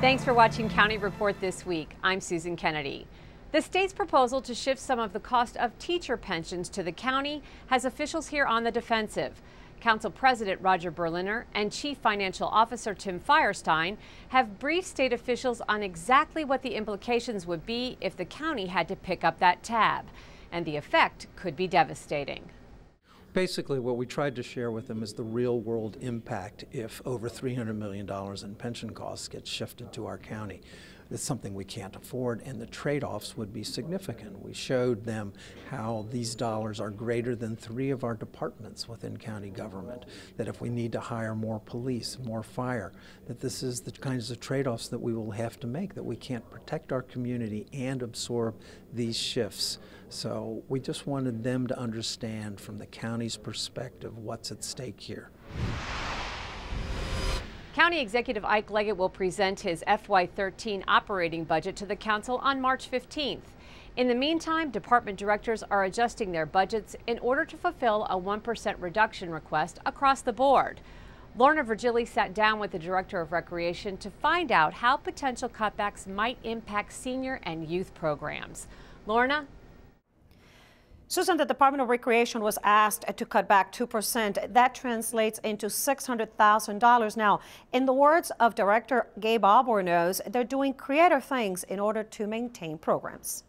Thanks for watching County Report this week. I'm Susan Kenedy. The state's proposal to shift some of the cost of teacher pensions to the county has officials here on the defensive. Council President Roger Berliner and Chief Financial Officer Tim Firestein have briefed state officials on exactly what the implications would be if the county had to pick up that tab. And the effect could be devastating. Basically, what we tried to share with them is the real-world impact if over $300 million in pension costs get shifted to our county. It's something we can't afford, and the trade-offs would be significant. We showed them how these dollars are greater than 3 of our departments within county government, that if we need to hire more police, more fire, that this is the kinds of trade-offs that we will have to make, that we can't protect our community and absorb these shifts. So we just wanted them to understand from the county's perspective what's at stake here. County Executive Ike Leggett will present his FY13 operating budget to the council on March 15th. In the meantime, department directors are adjusting their budgets in order to fulfill a 1% reduction request across the board. Lorna Virgili sat down with the Director of Recreation to find out how potential cutbacks might impact senior and youth programs. Lorna? Susan, the Department of Recreation was asked to cut back 2%. That translates into $600,000. Now, in the words of Director Gabe Albornoz, they're doing creative things in order to maintain programs.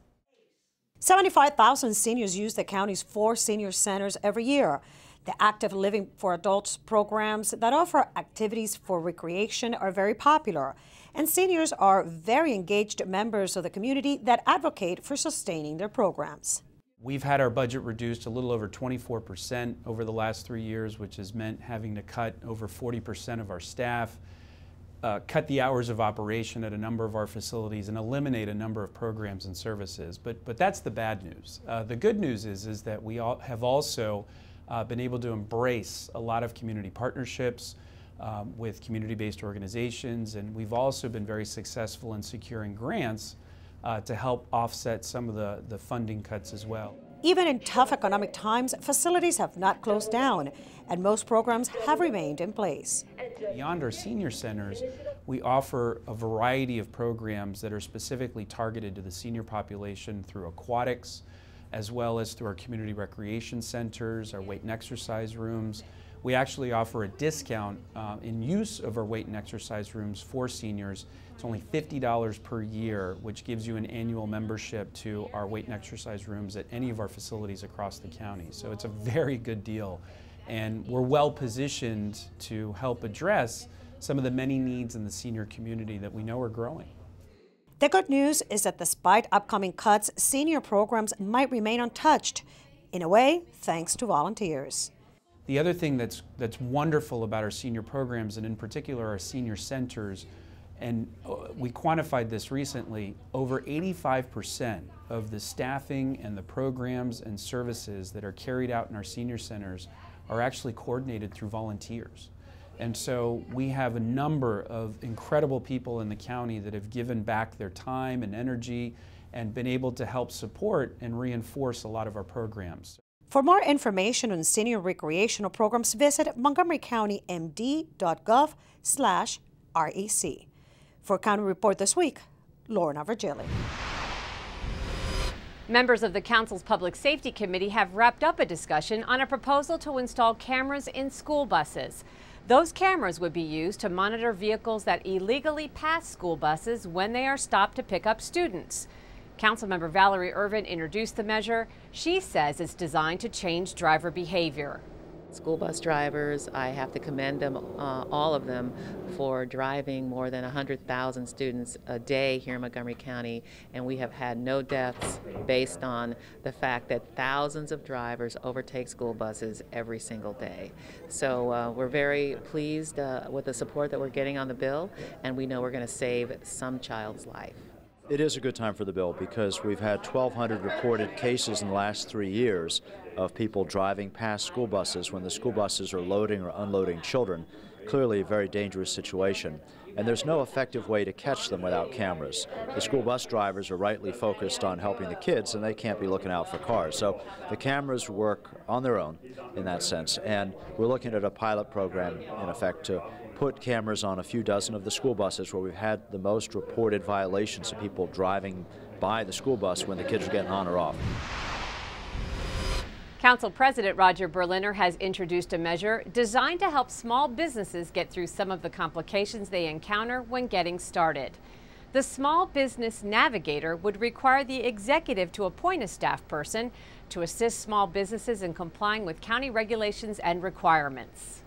75,000 seniors use the county's 4 senior centers every year. The Active Living for Adults programs that offer activities for recreation are very popular. And seniors are very engaged members of the community that advocate for sustaining their programs. We've had our budget reduced a little over 24% over the last 3 years, which has meant having to cut over 40% of our staff, cut the hours of operation at a number of our facilities, and eliminate a number of programs and services. But that's the bad news. The good news is that we have also been able to embrace a lot of community partnerships with community-based organizations, and we've also been very successful in securing grants to help offset some of the funding cuts as well. Even in tough economic times, facilities have not closed down, and most programs have remained in place. Beyond our senior centers, we offer a variety of programs that are specifically targeted to the senior population through aquatics, as well as through our community recreation centers, our weight and exercise rooms. We actually offer a discount in use of our weight and exercise rooms for seniors. It's only $50 per year, which gives you an annual membership to our weight and exercise rooms at any of our facilities across the county. So it's a very good deal, and we're well positioned to help address some of the many needs in the senior community that we know are growing. The good news is that despite upcoming cuts, senior programs might remain untouched, in a way thanks to volunteers. The other thing that's wonderful about our senior programs, and in particular our senior centers, and we quantified this recently, over 85% of the staffing and the programs and services that are carried out in our senior centers are actually coordinated through volunteers. And so we have a number of incredible people in the county that have given back their time and energy and been able to help support and reinforce a lot of our programs. For more information on senior recreational programs, visit montgomerycountymd.gov/REC. For County Report this week, Lorna Virgili. Members of the Council's Public Safety Committee have wrapped up a discussion on a proposal to install cameras in school buses. Those cameras would be used to monitor vehicles that illegally pass school buses when they are stopped to pick up students. Councilmember Valerie Irvin introduced the measure. She says it's designed to change driver behavior. School bus drivers, I have to commend them, all of them, for driving more than 100,000 students a day here in Montgomery County, and we have had no deaths based on the fact that thousands of drivers overtake school buses every single day. So we're very pleased with the support that we're getting on the bill, and we know we're going to save some child's life. It is a good time for the bill because we've had 1,200 reported cases in the last 3 years of people driving past school buses when the school buses are loading or unloading children. Clearly a very dangerous situation. And there's no effective way to catch them without cameras. The school bus drivers are rightly focused on helping the kids, and they can't be looking out for cars. So the cameras work on their own in that sense. And we're looking at a pilot program, in effect, to put cameras on a few dozen of the school buses where we've had the most reported violations of people driving by the school bus when the kids are getting on or off. Council President Roger Berliner has introduced a measure designed to help small businesses get through some of the complications they encounter when getting started. The Small Business Navigator would require the executive to appoint a staff person to assist small businesses in complying with county regulations and requirements.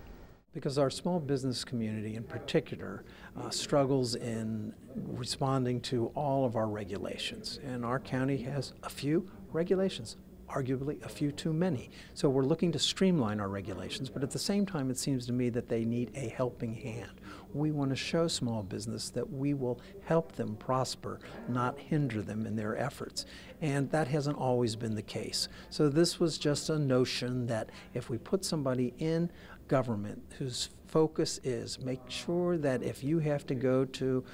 Because our small business community in particular struggles in responding to all of our regulations. And our county has a few regulations, arguably a few too many. So we're looking to streamline our regulations, but at the same time it seems to me that they need a helping hand. We want to show small business that we will help them prosper, not hinder them in their efforts. And that hasn't always been the case. So this was just a notion that if we put somebody in government whose focus is make sure that if you have to go to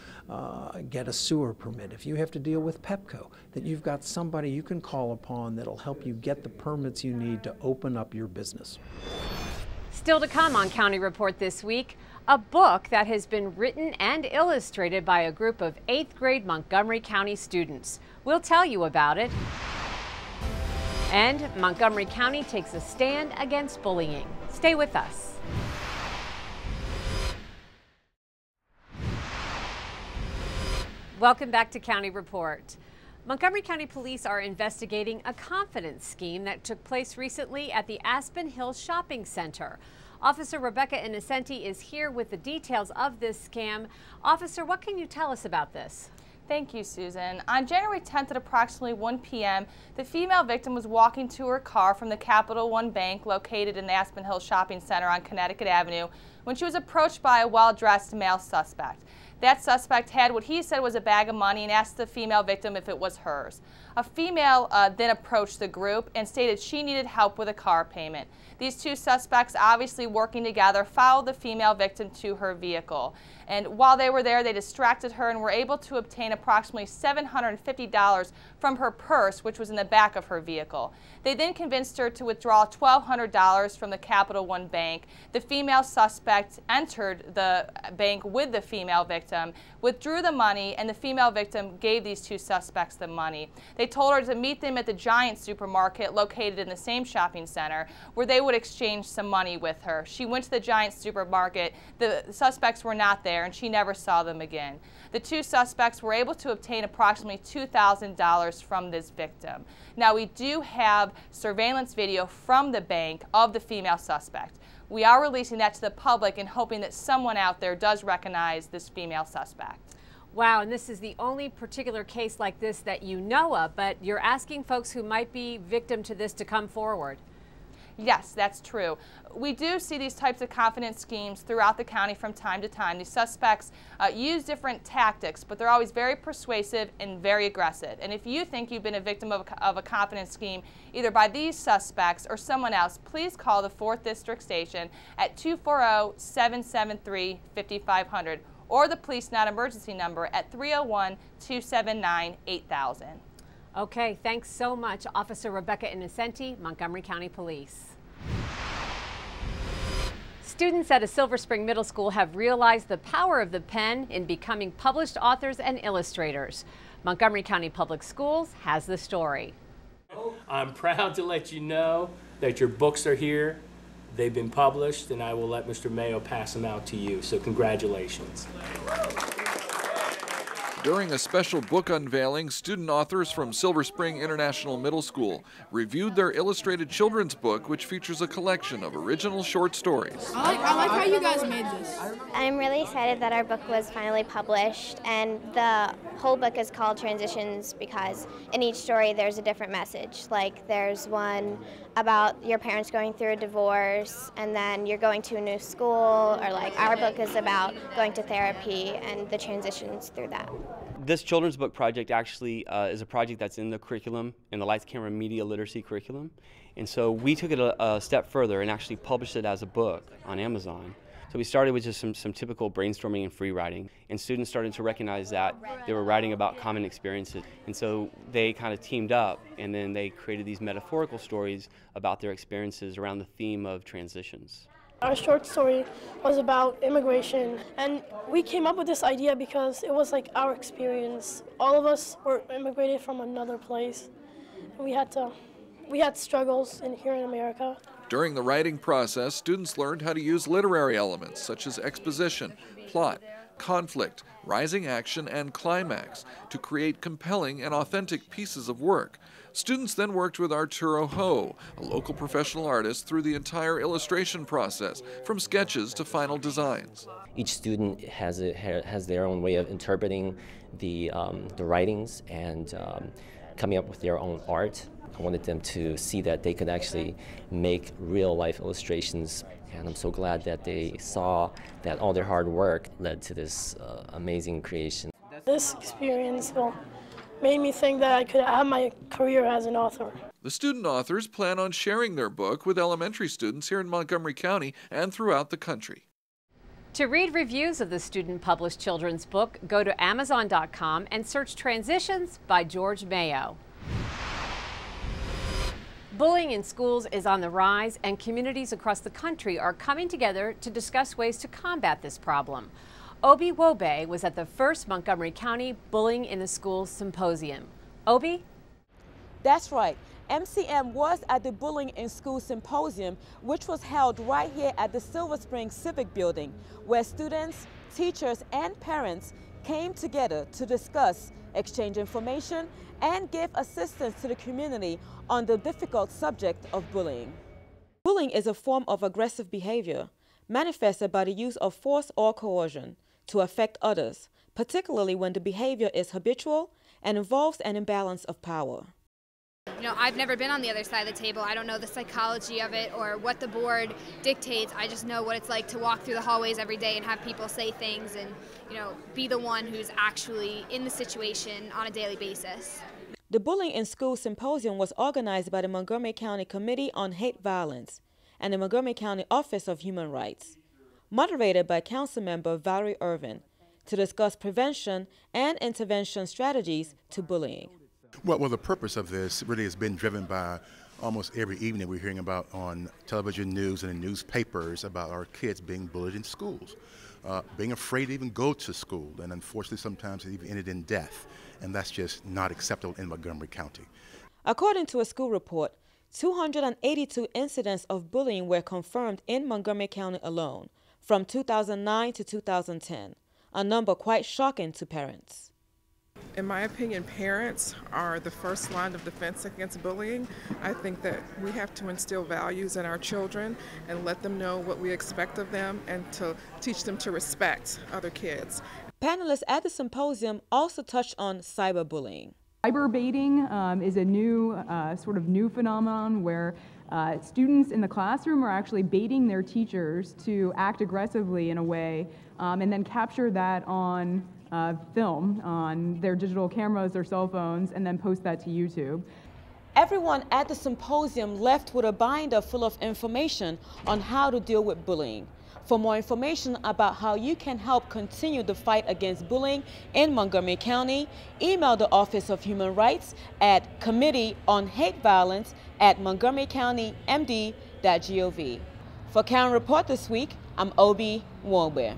get a sewer permit, if you have to deal with Pepco, that you've got somebody you can call upon that'll help you get the permits you need to open up your business. Still to come on County Report this week, a book that has been written and illustrated by a group of 8th grade Montgomery County students. We'll tell you about it. And Montgomery County takes a stand against bullying. Stay with us. Welcome back to County Report. Montgomery County Police are investigating a confidence scheme that took place recently at the Aspen Hills Shopping Center. Officer Rebecca Innocenti is here with the details of this scam. Officer, what can you tell us about this? Thank you, Susan. On January 10th at approximately 1 p.m., the female victim was walking to her car from the Capital One Bank located in the Aspen Hills Shopping Center on Connecticut Avenue when she was approached by a well-dressed male suspect. That suspect had what he said was a bag of money and asked the female victim if it was hers. A female then approached the group and stated she needed help with a car payment. These two suspects, obviously working together, followed the female victim to her vehicle. And while they were there, they distracted her and were able to obtain approximately $750 from her purse, which was in the back of her vehicle. They then convinced her to withdraw $1,200 from the Capital One Bank. The female suspect entered the bank with the female victim, withdrew the money, and the female victim gave these two suspects the money. They told her to meet them at the Giant supermarket located in the same shopping center, where they would exchange some money with her. She went to the Giant supermarket. The suspects were not there, and she never saw them again. The two suspects were able to obtain approximately $2,000 from this victim. Now, we do have surveillance video from the bank of the female suspect. We are releasing that to the public and hoping that someone out there does recognize this female suspect. Wow, and this is the only particular case like this that you know of, but you're asking folks who might be victim to this to come forward. Yes, that's true. We do see these types of confidence schemes throughout the county from time to time. These suspects use different tactics, but they're always very persuasive and very aggressive. And if you think you've been a victim of a confidence scheme, either by these suspects or someone else, please call the 4th District Station at 240-773-5500 or the Police Non-Emergency number at 301-279-8000. Okay, thanks so much, Officer Rebecca Innocenti, Montgomery County Police. Students at a Silver Spring Middle School have realized the power of the pen in becoming published authors and illustrators. Montgomery County Public Schools has the story. I'm proud to let you know that your books are here. They've been published, and I will let Mr. Mayo pass them out to you, so congratulations. During a special book unveiling, student authors from Silver Spring International Middle School reviewed their illustrated children's book, which features a collection of original short stories. I like how you guys made this. I'm really excited that our book was finally published, and the whole book is called Transitions because in each story there's a different message. Like there's one about your parents going through a divorce, and then you're going to a new school, or like our book is about going to therapy and the transitions through that. This children's book project actually is a project that's in the curriculum, in the Lights, Camera, Media Literacy curriculum. And so we took it a step further and actually published it as a book on Amazon. So we started with just some typical brainstorming and free writing, and students started to recognize that they were writing about common experiences. And so they kind of teamed up, and then they created these metaphorical stories about their experiences around the theme of transitions. Our short story was about immigration, and we came up with this idea because it was like our experience. All of us were immigrated from another place, and we had struggles here in America. During the writing process, students learned how to use literary elements such as exposition, plot, conflict, rising action, and climax to create compelling and authentic pieces of work. Students then worked with Arturo Ho, a local professional artist, through the entire illustration process, from sketches to final designs. Each student has their own way of interpreting the writings and coming up with their own art. I wanted them to see that they could actually make real-life illustrations, and I'm so glad that they saw that all their hard work led to this amazing creation. This experience made me think that I could have my career as an author. The student authors plan on sharing their book with elementary students here in Montgomery County and throughout the country. To read reviews of the student-published children's book, go to Amazon.com and search Transitions by George Mayo. Bullying in schools is on the rise, and communities across the country are coming together to discuss ways to combat this problem. Obi Wobe was at the first Montgomery County Bullying in the Schools Symposium. Obi? That's right. MCM was at the Bullying in Schools Symposium, which was held right here at the Silver Spring Civic Building, where students, teachers, and parents came together to discuss, exchange information, and give assistance to the community on the difficult subject of bullying. Bullying is a form of aggressive behavior manifested by the use of force or coercion to affect others, particularly when the behavior is habitual and involves an imbalance of power. You know, I've never been on the other side of the table. I don't know the psychology of it or what the board dictates. I just know what it's like to walk through the hallways every day and have people say things and, you know, be the one who's actually in the situation on a daily basis. The Bullying in Schools Symposium was organized by the Montgomery County Committee on Hate Violence and the Montgomery County Office of Human Rights, moderated by Councilmember Valerie Irvin, to discuss prevention and intervention strategies to bullying. Well, the purpose of this really has been driven by almost every evening we're hearing about on television news and in newspapers about our kids being bullied in schools, being afraid to even go to school, and unfortunately sometimes it even ended in death, and that's just not acceptable in Montgomery County. According to a school report, 282 incidents of bullying were confirmed in Montgomery County alone from 2009 to 2010, a number quite shocking to parents. In my opinion, parents are the first line of defense against bullying. I think that we have to instill values in our children and let them know what we expect of them and to teach them to respect other kids. Panelists at the symposium also touched on cyberbullying. Cyberbaiting is a new sort of new phenomenon where students in the classroom are actually baiting their teachers to act aggressively in a way and then capture that on film on their digital cameras or cell phones and then post that to YouTube. Everyone at the symposium left with a binder full of information on how to deal with bullying. For more information about how you can help continue the fight against bullying in Montgomery County, email the Office of Human Rights at committeeonhateviolence@montgomerycountymd.gov. For County Report this week, I'm Obi Wobe.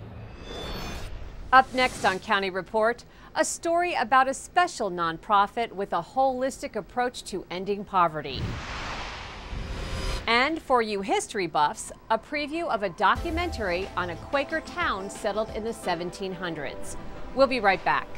Up next on County Report, a story about a special nonprofit with a holistic approach to ending poverty. And for you history buffs, a preview of a documentary on a Quaker town settled in the 1700s. We'll be right back.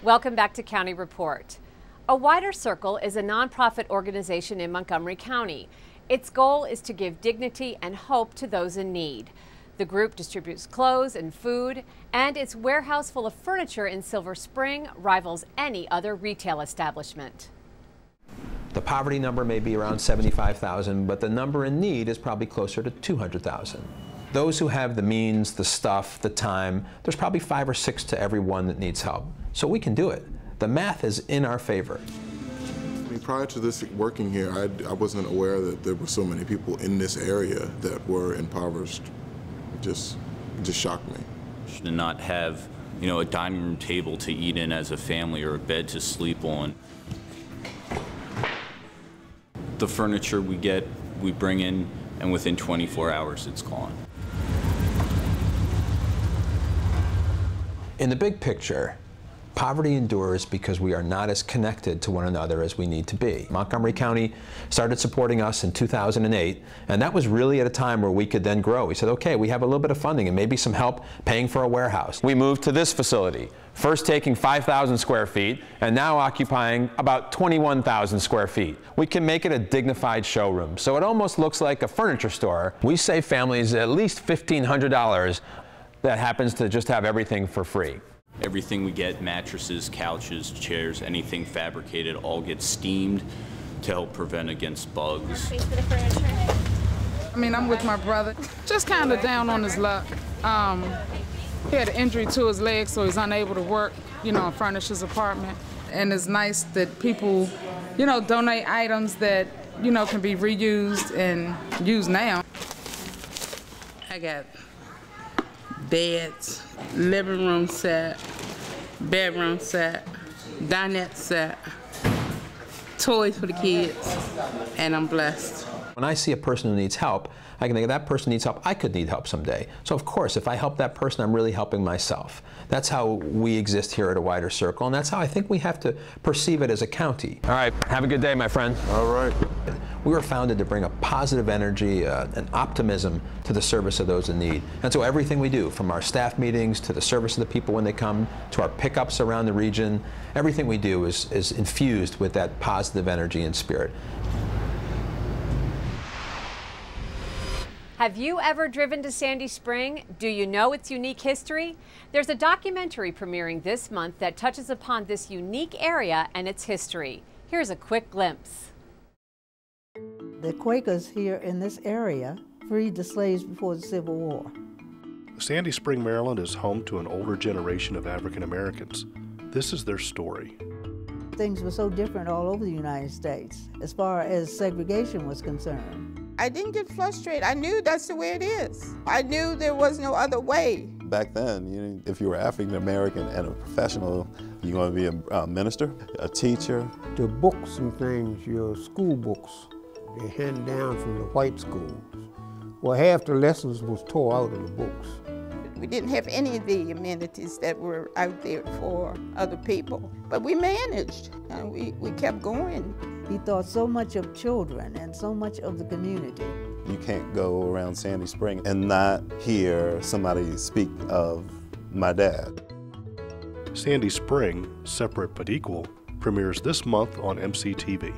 Welcome back to County Report. A Wider Circle is a nonprofit organization in Montgomery County. Its goal is to give dignity and hope to those in need. The group distributes clothes and food, and its warehouse full of furniture in Silver Spring rivals any other retail establishment. The poverty number may be around 75,000, but the number in need is probably closer to 200,000. Those who have the means, the stuff, the time, there's probably 5 or 6 to every one that needs help. So we can do it. The math is in our favor. I mean, prior to this working here, I wasn't aware that there were so many people in this area that were impoverished. It just shocked me. To not have, you know, a dining room table to eat in as a family or a bed to sleep on. The furniture we get, we bring in, and within 24 hours it's gone. In the big picture, poverty endures because we are not as connected to one another as we need to be. Montgomery County started supporting us in 2008, and that was really at a time where we could then grow. We said, okay, we have a little bit of funding and maybe some help paying for a warehouse. We moved to this facility, first taking 5,000 square feet and now occupying about 21,000 square feet. We can make it a dignified showroom, so it almost looks like a furniture store. We save families at least $1,500 that happens to just have everything for free. Everything we get, mattresses, couches, chairs, anything fabricated, all gets steamed to help prevent against bugs. I mean, I'm with my brother, just kind of down on his luck. He had an injury to his leg, so he's unable to work, you know, and furnish his apartment. And it's nice that people, you know, donate items that, you know, can be reused and used now. I got beds, living room set, bedroom set, dinette set, toys for the kids, and I'm blessed. When I see a person who needs help, I can think if that person needs help, I could need help someday. So of course, if I help that person, I'm really helping myself. That's how we exist here at A Wider Circle, and that's how I think we have to perceive it as a county. All right, have a good day, my friend. All right. We were founded to bring a positive energy and optimism to the service of those in need. And so everything we do, from our staff meetings to the service of the people when they come, to our pickups around the region, everything we do is infused with that positive energy and spirit. Have you ever driven to Sandy Spring? Do you know its unique history? There's a documentary premiering this month that touches upon this unique area and its history. Here's a quick glimpse. The Quakers here in this area freed the slaves before the Civil War. Sandy Spring, Maryland is home to an older generation of African Americans. This is their story. Things were so different all over the United States as far as segregation was concerned. I didn't get frustrated. I knew that's the way it is. I knew there was no other way. Back then, if you were African American and a professional, you want to be a minister, a teacher. The books and things, your school books, they handed down from the white schools. Well, half the lessons was tore out of the books. We didn't have any of the amenities that were out there for other people, but we managed and we kept going. He thought so much of children and so much of the community. You can't go around Sandy Spring and not hear somebody speak of my dad. Sandy Spring, Separate but Equal, premieres this month on MCTV.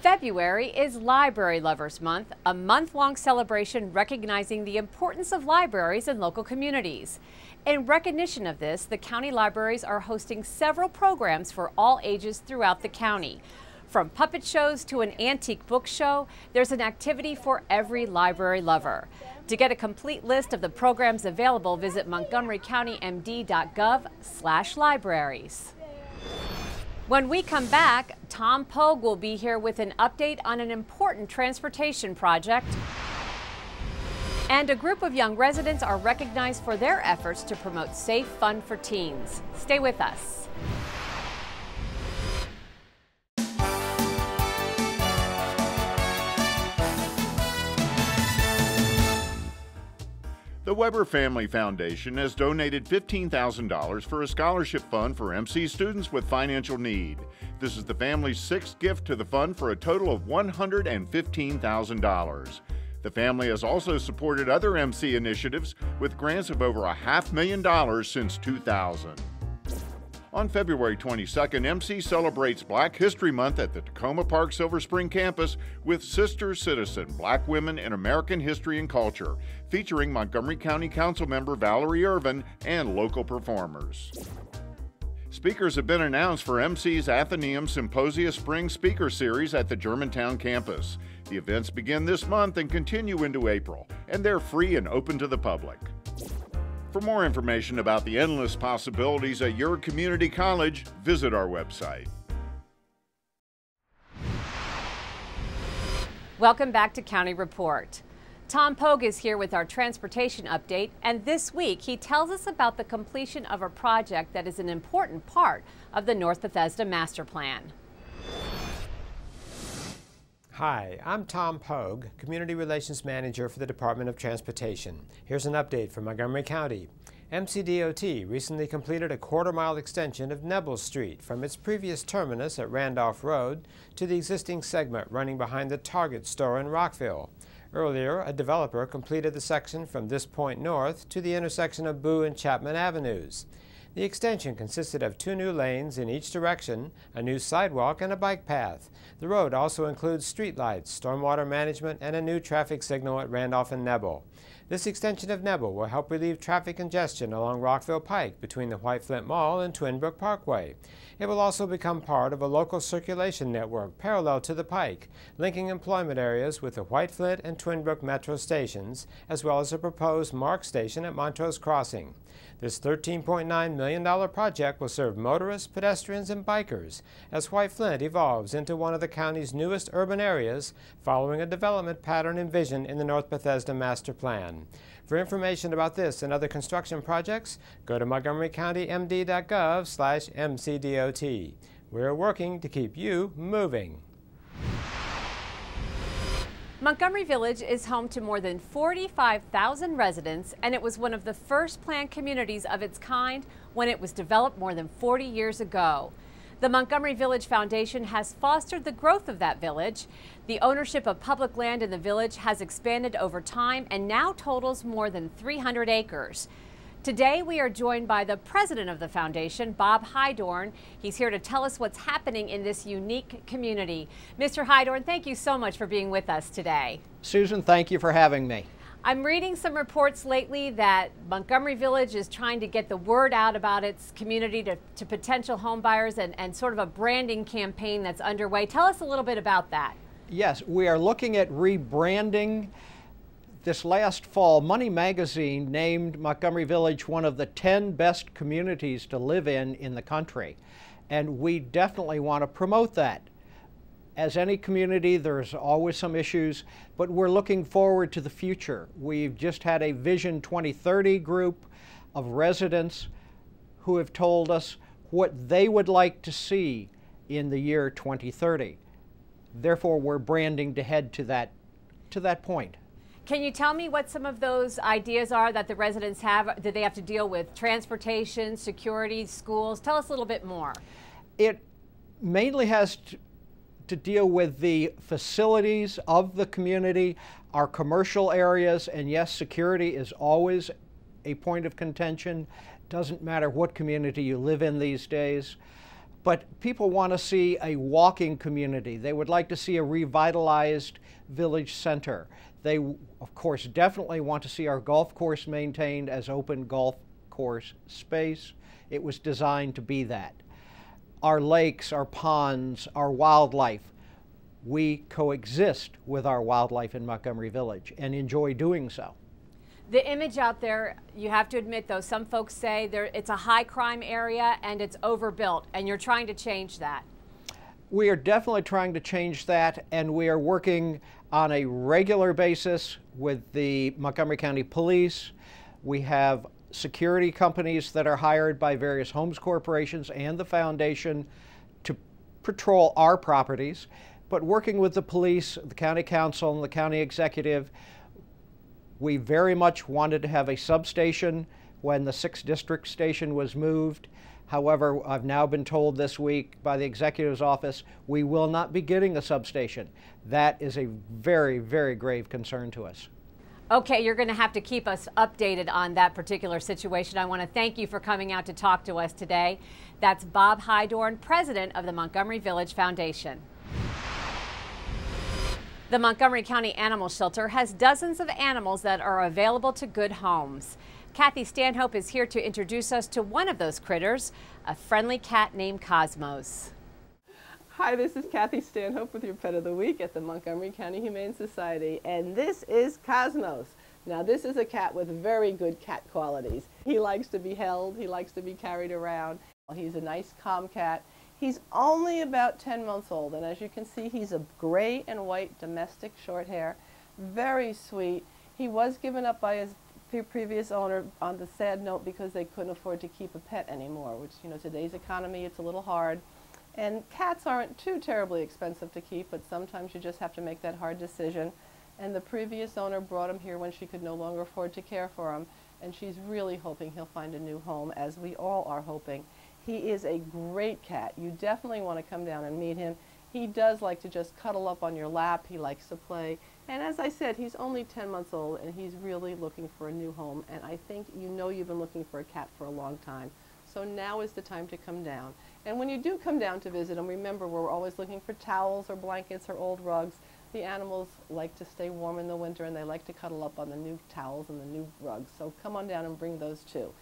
February is Library Lovers Month, a month-long celebration recognizing the importance of libraries in local communities. In recognition of this, the county libraries are hosting several programs for all ages throughout the county. From puppet shows to an antique book show, there's an activity for every library lover. To get a complete list of the programs available, visit montgomerycountymd.gov/libraries. When we come back, Tom Pogue will be here with an update on an important transportation project. And a group of young residents are recognized for their efforts to promote safe fun for teens. Stay with us. The Weber Family Foundation has donated $15,000 for a scholarship fund for MC students with financial need. This is the family's sixth gift to the fund for a total of $115,000. The family has also supported other MC initiatives with grants of over $500,000 since 2000. On February 22nd, MC celebrates Black History Month at the Tacoma Park Silver Spring campus with Sister Citizen, Black Women in American History and Culture, featuring Montgomery County Council member Valerie Irvin and local performers. Speakers have been announced for MC's Athenaeum Symposium Spring Speaker Series at the Germantown campus. The events begin this month and continue into April, and they're free and open to the public. For more information about the endless possibilities at your community college, visit our website. Welcome back to County Report. Tom Pogue is here with our transportation update, and this week he tells us about the completion of a project that is an important part of the North Bethesda Master Plan. Hi, I'm Tom Pogue, Community Relations Manager for the Department of Transportation. Here's an update from Montgomery County. MCDOT recently completed a quarter-mile extension of Nebel Street from its previous terminus at Randolph Road to the existing segment running behind the Target store in Rockville. Earlier, a developer completed the section from this point north to the intersection of Boo and Chapman Avenues. The extension consisted of 2 new lanes in each direction, a new sidewalk, and a bike path. The road also includes streetlights, stormwater management, and a new traffic signal at Randolph and Nebel. This extension of Nebel will help relieve traffic congestion along Rockville Pike between the White Flint Mall and Twin Brook Parkway. It will also become part of a local circulation network parallel to the Pike, linking employment areas with the White Flint and Twin Brook metro stations, as well as a proposed MARC station at Montrose Crossing. This $13.9 million project will serve motorists, pedestrians, and bikers as White Flint evolves into one of the county's newest urban areas following a development pattern envisioned in the North Bethesda Master Plan. For information about this and other construction projects, go to montgomerycountymd.gov/MCDOT. We're working to keep you moving. Montgomery Village is home to more than 45,000 residents, and it was one of the first planned communities of its kind when it was developed more than 40 years ago. The Montgomery Village Foundation has fostered the growth of that village. The ownership of public land in the village has expanded over time and now totals more than 300 acres. Today, we are joined by the president of the foundation, Bob Hydorn. He's here to tell us what's happening in this unique community. Mr. Hydorn, thank you so much for being with us today. Susan, thank you for having me. I'm reading some reports lately that Montgomery Village is trying to get the word out about its community to potential home buyers and sort of a branding campaign that's underway. Tell us a little bit about that. Yes, we are looking at rebranding. This last fall, Money Magazine named Montgomery Village one of the 10 best communities to live in the country. And we definitely want to promote that. As any community, there's always some issues, but we're looking forward to the future. We've just had a Vision 2030 group of residents who have told us what they would like to see in the year 2030. Therefore, we're branding to head to that point. Can you tell me what some of those ideas are that the residents have? Do they have to deal with transportation, security, schools? Tell us a little bit more. It mainly has to deal with the facilities of the community, our commercial areas, and yes, security is always a point of contention. Doesn't matter what community you live in these days. But people want to see a walking community. They would like to see a revitalized village center. They, of course, definitely want to see our golf course maintained as open golf course space. It was designed to be that. Our lakes, our ponds, our wildlife, we coexist with our wildlife in Montgomery Village and enjoy doing so. The image out there, you have to admit though, some folks say it's a high crime area and it's overbuilt, and you're trying to change that. We are definitely trying to change that, and we are working on a regular basis with the Montgomery County Police. We have security companies that are hired by various homes corporations and the foundation to patrol our properties, but working with the police, the county council, and the county executive. We very much wanted to have a substation when the 6th District station was moved. However, I've now been told this week by the executive's office, we will not be getting a substation. That is a very, very grave concern to us. Okay, you're going to have to keep us updated on that particular situation. I want to thank you for coming out to talk to us today. That's Bob Hydorn, president of the Montgomery Village Foundation. The Montgomery County Animal Shelter has dozens of animals that are available to good homes. Kathy Stanhope is here to introduce us to one of those critters, a friendly cat named Cosmos. Hi, this is Kathy Stanhope with your Pet of the Week at the Montgomery County Humane Society, and this is Cosmos. Now, this is a cat with very good cat qualities. He likes to be held, he likes to be carried around. He's a nice, calm cat. He's only about 10 months old, and as you can see, he's a gray and white domestic short hair, very sweet. He was given up by his previous owner on the sad note because they couldn't afford to keep a pet anymore, which, you know, today's economy, it's a little hard. And cats aren't too terribly expensive to keep, but sometimes you just have to make that hard decision. And the previous owner brought him here when she could no longer afford to care for him, and she's really hoping he'll find a new home, as we all are hoping. He is a great cat. You definitely want to come down and meet him. He does like to just cuddle up on your lap. He likes to play. And as I said, he's only 10 months old, and he's really looking for a new home. And I think you know you've been looking for a cat for a long time. So now is the time to come down. And when you do come down to visit him, remember, we're always looking for towels or blankets or old rugs. The animals like to stay warm in the winter, and they like to cuddle up on the new towels and the new rugs. So come on down and bring those too.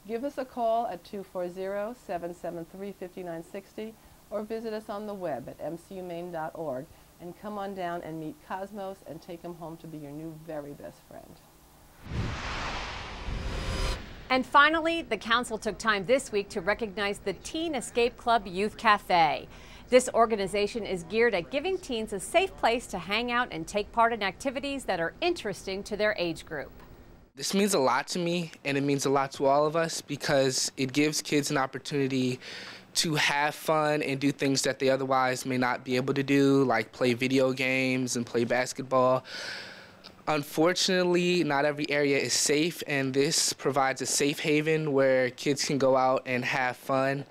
Give us a call at 240-773-5960 or visit us on the web at mchumane.org and come on down and meet Cosmos and take him home to be your new very best friend. And finally, the council took time this week to recognize the Teen Escape Club Youth Cafe. This organization is geared at giving teens a safe place to hang out and take part in activities that are interesting to their age group. This means a lot to me, and it means a lot to all of us because it gives kids an opportunity to have fun and do things that they otherwise may not be able to do, like play video games and play basketball. Unfortunately, not every area is safe, and this provides a safe haven where kids can go out and have fun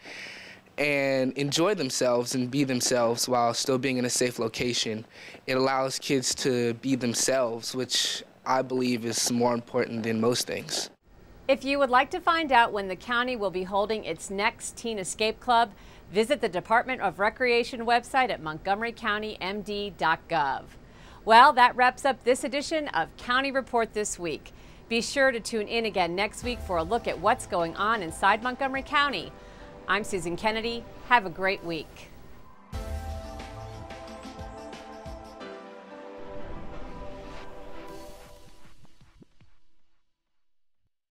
and enjoy themselves and be themselves while still being in a safe location. It allows kids to be themselves, which I believe is more important than most things. If you would like to find out when the county will be holding its next Teen Escape Club, visit the Department of Recreation website at montgomerycountymd.gov. Well, that wraps up this edition of County Report This Week. Be sure to tune in again next week for a look at what's going on inside Montgomery County. I'm Susan Kenedy. Have a great week.